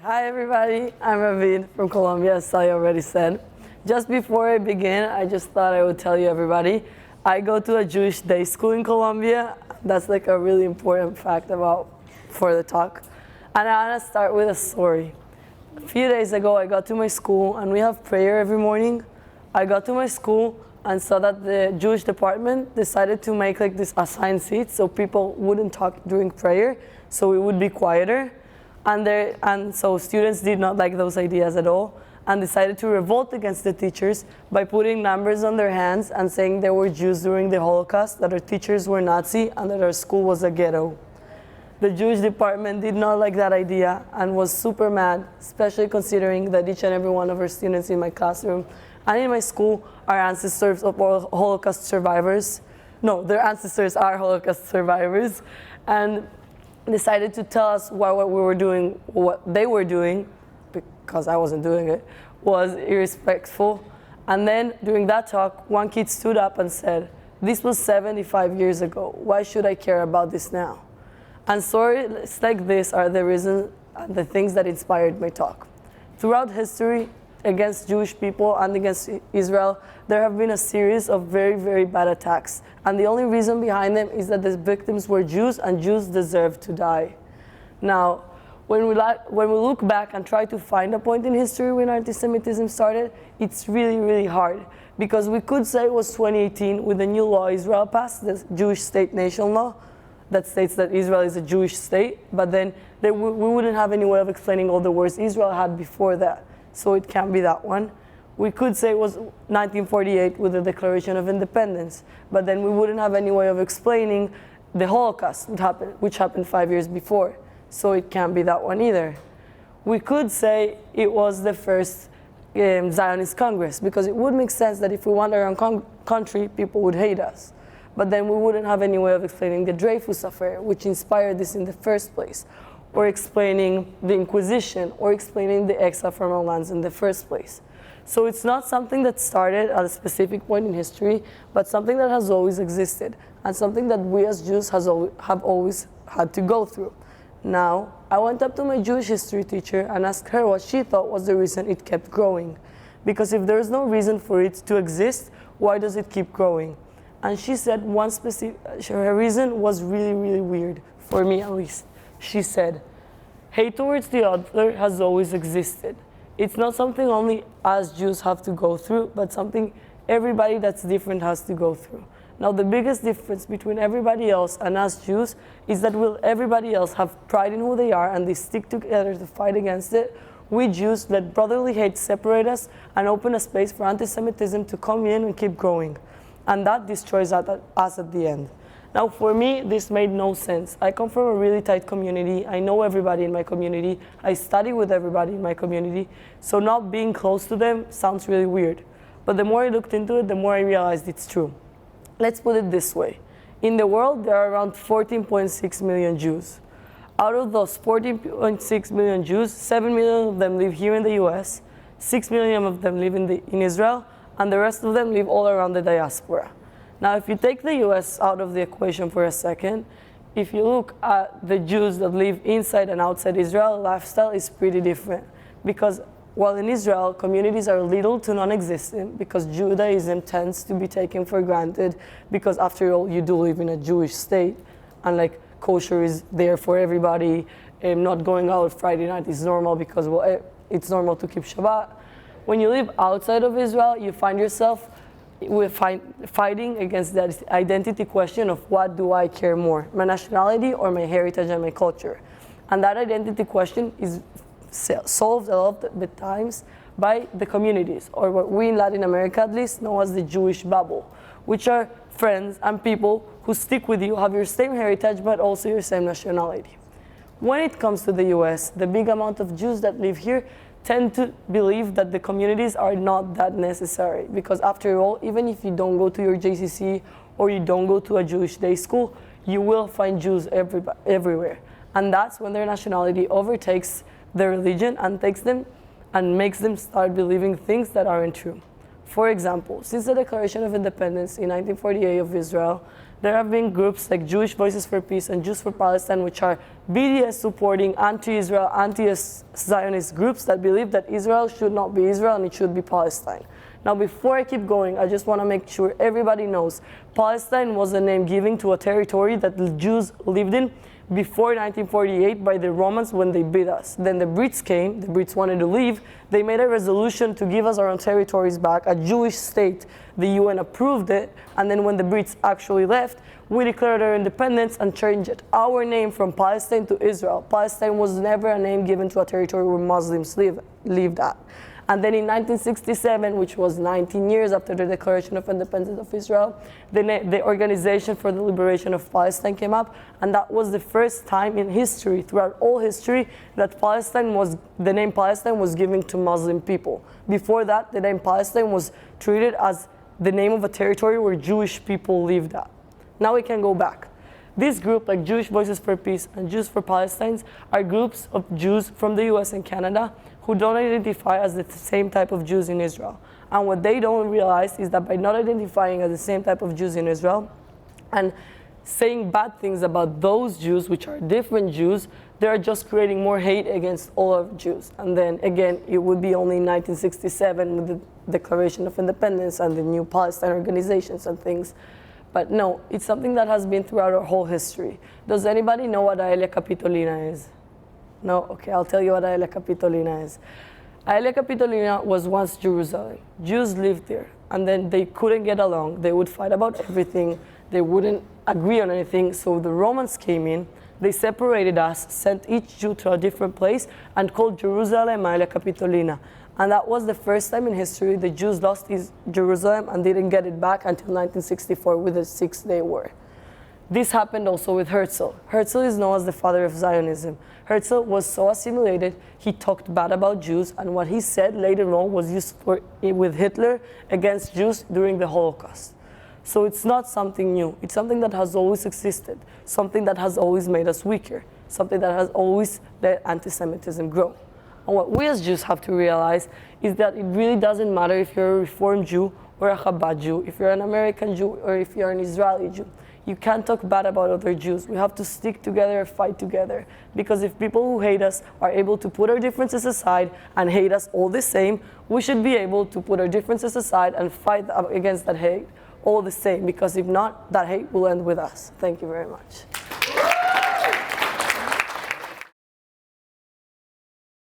Hi everybody, I'm Ravid from Colombia, as I already said. Just before I begin, I just thought I would tell you everybody, I go to a Jewish day school in Colombia. That's like a really important fact for the talk. And I want to start with a story. A few days ago, I got to my school and we have prayer every morning. I got to my school and saw that the Jewish department decided to make like this assigned seats so people wouldn't talk during prayer, so it would be quieter. And so students did not like those ideas at all and decided to revolt against the teachers by putting numbers on their hands and saying they were Jews during the Holocaust, that our teachers were Nazi, and that our school was a ghetto. The Jewish department did not like that idea and was super mad, especially considering that each and every one of our students in my classroom and in my school are ancestors of Holocaust survivors. No, their ancestors are Holocaust survivors, and decided to tell us what we were doing, what they were doing, because I wasn't doing it, was irrespectful. And then during that talk, one kid stood up and said, "This was 75 years ago. Why should I care about this now?" And stories like this are the reason, the things that inspired my talk. Throughout history, against Jewish people and against Israel, there have been a series of very, very bad attacks. And the only reason behind them is that the victims were Jews and Jews deserve to die. Now, when we look back and try to find a point in history when anti-Semitism started, it's really, really hard. Because we could say it was 2018 with the new law Israel passed, the Jewish state nation law, that states that Israel is a Jewish state, but then we wouldn't have any way of explaining all the wars Israel had before that. So it can't be that one. We could say it was 1948 with the Declaration of Independence, but then we wouldn't have any way of explaining the Holocaust, which happened 5 years before. So it can't be that one either. We could say it was the first Zionist Congress, because it would make sense that if we want our own country, people would hate us. But then we wouldn't have any way of explaining the Dreyfus Affair, which inspired this in the first place, or explaining the Inquisition, or explaining the exile from our lands in the first place. So it's not something that started at a specific point in history, but something that has always existed, and something that we as Jews have always had to go through. Now, I went up to my Jewish history teacher and asked her what she thought was the reason it kept growing. Because if there's no reason for it to exist, why does it keep growing? And she said her reason was really, really weird, for me at least. She said, hate towards the other has always existed. It's not something only us Jews have to go through, but something everybody that's different has to go through. Now, the biggest difference between everybody else and us Jews is that everybody else have pride in who they are and they stick together to fight against it. We Jews let brotherly hate separate us and open a space for anti-Semitism to come in and keep growing. And that destroys us at the end. Now, for me, this made no sense. I come from a really tight community. I know everybody in my community. I study with everybody in my community. So not being close to them sounds really weird. But the more I looked into it, the more I realized it's true. Let's put it this way. In the world, there are around 14.6 million Jews. Out of those 14.6 million Jews, 7 million of them live here in the US, 6 million of them live in Israel, and the rest of them live all around the diaspora. Now, if you take the US out of the equation for a second, if you look at the Jews that live inside and outside Israel, lifestyle is pretty different. Because while in Israel, communities are little to non-existent, because Judaism tends to be taken for granted, because after all, you do live in a Jewish state, and like kosher is there for everybody, not going out Friday night is normal because, well, it's normal to keep Shabbat. When you live outside of Israel, you find yourself fighting against that identity question of what do I care more, my nationality or my heritage and my culture. And that identity question is solved a lot of the times by the communities, or what we in Latin America at least know as the Jewish bubble, which are friends and people who stick with you, have your same heritage, but also your same nationality. When it comes to the US, the big amount of Jews that live here tend to believe that the communities are not that necessary, because after all, even if you don't go to your JCC or you don't go to a Jewish day school, you will find Jews everywhere. And that's when their nationality overtakes their religion and takes them and makes them start believing things that aren't true. For example, since the Declaration of Independence in 1948 of Israel, There have been groups like Jewish Voices for Peace and Jews for Palestine, which are BDS supporting anti-Israel, anti-Zionist groups that believe that Israel should not be Israel and it should be Palestine. Now, before I keep going, I just want to make sure everybody knows Palestine was a name given to a territory that the Jews lived in before 1948 by the Romans when they beat us. Then the Brits came, the Brits wanted to leave, they made a resolution to give us our own territories back, a Jewish state. The UN approved it, and then when the Brits actually left, we declared our independence and changed it. Our name from Palestine to Israel. Palestine was never a name given to a territory where Muslims lived at. And then in 1967, which was 19 years after the Declaration of Independence of Israel, the Organization for the Liberation of Palestine came up, and that was the first time in history, throughout all history, that the name Palestine was given to Muslim people. Before that, the name Palestine was treated as the name of a territory where Jewish people lived at. Now we can go back. This group, like Jewish Voices for Peace and Jews for Palestine, are groups of Jews from the US and Canada who don't identify as the same type of Jews in Israel. And what they don't realize is that by not identifying as the same type of Jews in Israel and saying bad things about those Jews, which are different Jews, they're just creating more hate against all of Jews. And then again, it would be only in 1967 with the Declaration of Independence and the new Palestine organizations and things. But no, it's something that has been throughout our whole history. Does anybody know what Aelia Capitolina is? No? Okay, I'll tell you what Aelia Capitolina is. Aelia Capitolina was once Jerusalem. Jews lived there, and then they couldn't get along. They would fight about everything. They wouldn't agree on anything, so the Romans came in. They separated us, sent each Jew to a different place, and called Jerusalem Aelia Capitolina. And that was the first time in history the Jews lost Jerusalem and didn't get it back until 1964 with the Six-Day War. This happened also with Herzl. Herzl is known as the father of Zionism. Herzl was so assimilated, he talked bad about Jews, and what he said later on was used with Hitler against Jews during the Holocaust. So it's not something new. It's something that has always existed, something that has always made us weaker, something that has always let anti-Semitism grow. And what we as Jews have to realize is that it really doesn't matter if you're a Reform Jew or a Chabad Jew, if you're an American Jew or if you're an Israeli Jew. You can't talk bad about other Jews. We have to stick together, fight together. Because if people who hate us are able to put our differences aside and hate us all the same, we should be able to put our differences aside and fight against that hate all the same. Because if not, that hate will end with us. Thank you very much.